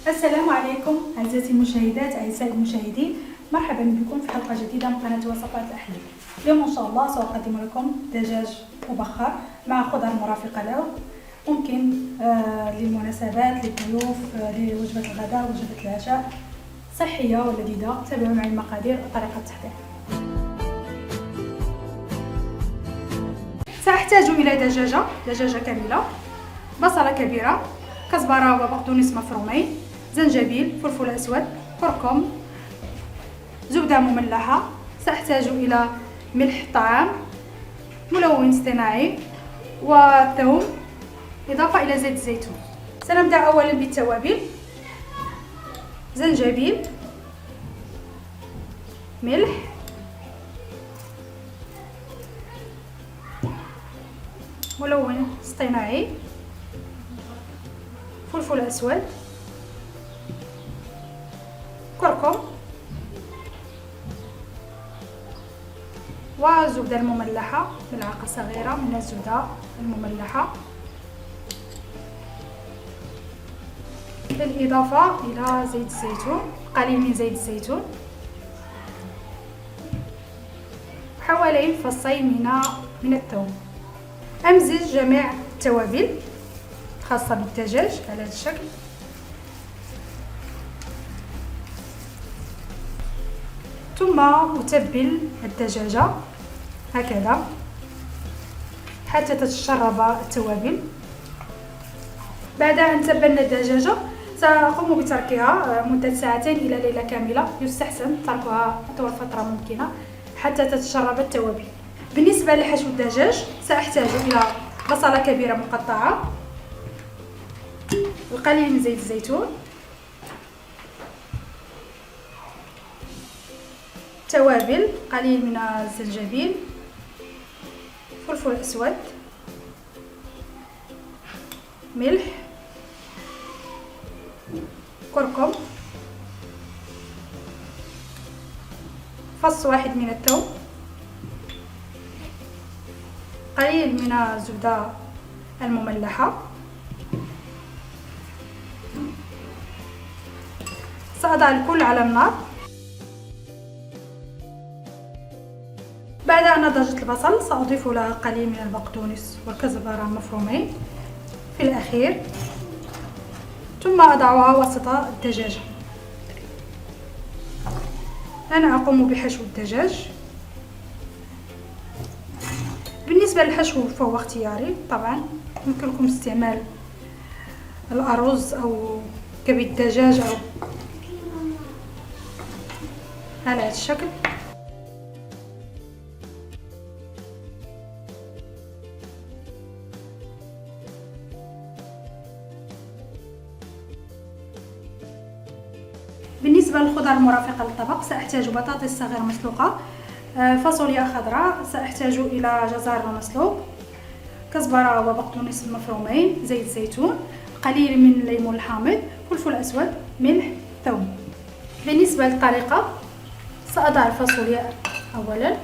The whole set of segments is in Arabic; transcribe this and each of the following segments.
السلام عليكم أعزائي المشاهدات، أعزائي المشاهدين، مرحبا بكم في حلقة جديدة من قناة وصفات الأحلام. اليوم إن شاء الله سأقدم لكم دجاج مبخر مع خضر مرافقة له، ممكن للمناسبات، للضيوف، لوجبة الغداء، وجبة العشاء، صحية ولذيذة. تابعوا معي المقادير وطريقة التحضير. سأحتاج إلى دجاجة كاملة، بصلة كبيرة، كزبرة وبقدونس مفرومين، زنجبيل، فلفل أسود، كركم، زبدة مملحة. سأحتاج إلى ملح طعام، ملون اصطناعي، وثوم، إضافة إلى زيت الزيتون. سنبدأ أولا بالتوابل: زنجبيل، ملح، ملون اصطناعي، فلفل أسود، كركم، والزبدة المملحة، ملعقة صغيرة من الزبدة المملحة، بالإضافة إلى زيت الزيتون، قليل من زيت الزيتون، حوالي فصين من الثوم. أمزج جميع التوابل الخاصة بالدجاج على هذا الشكل، ثم أتبل الدجاجة هكذا حتى تتشرب التوابل. بعد أن تبلنا الدجاجة سأقوم بتركها مدة ساعتين إلى ليلة كاملة. يستحسن تركها أطول فترة ممكنة حتى تتشرب التوابل. بالنسبة لحشو الدجاج سأحتاج إلى بصلة كبيرة مقطعة، القليل من زيت الزيتون، توابل، قليل من الزنجبيل، فلفل أسود، ملح، كركم، فص واحد من الثوم، قليل من الزبدة المملحة. سأضع الكل على النار. بعد أن نضجت البصل سأضيف لها قليل من البقدونس والكزبرة المفرومين في الأخير، ثم أضعها وسط الدجاجة. أنا أقوم بحشو الدجاج. بالنسبة للحشو فهو اختياري، طبعا يمكنكم استعمال الأرز أو كبد دجاج أو على هذا الشكل. بالنسبة للخضر المرافقة للطبق سأحتاج بطاطس صغيرة مسلوقة، فاصوليا خضراء، سأحتاج إلى جزر مسلوق، كزبرة وبقدونس مفرومين، زيت زيتون، قليل من الليمون الحامض، فلفل أسود، ملح، ثوم. بالنسبة للطريقة سأضع الفاصوليا أولا،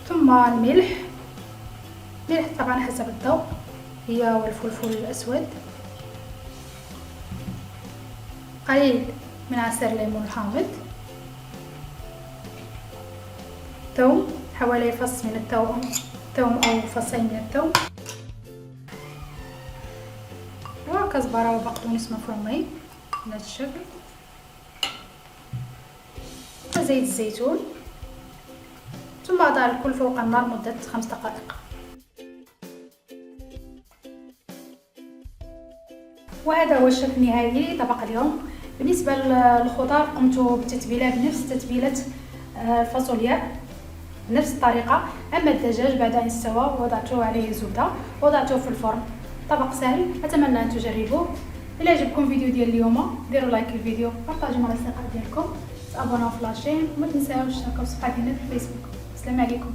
ثم الملح طبعا حسب الذوق، هي والفلفل الأسود، قليل من عصير الليمون الحامض، ثوم، حوالي فص من الثوم أو فصين من الثوم، وكزبرة وبقدونس مفرومين بهذا الشكل، وزيت الزيتون، ثم أضع الكل فوق النار مدة 5 دقائق. وهذا هو الشكل النهائي لطبق اليوم. بالنسبة للخضار قمت بتتبيلها بنفس تتبيلة الفاصوليا بنفس الطريقة. أما الدجاج بعد أن استوى وضعته عليه زبدة ووضعته في الفرن. طبق سهل، أتمنى أن تجربوه. إلا عجبكم الفيديو ديال اليوم ديروا لايك للفيديو، بارطاجيو مع الأصدقاء ديالكم، تابوناو في لاشين، وما تنساوش تشتركوا في صفحتنا في الفيسبوك. السلام عليكم.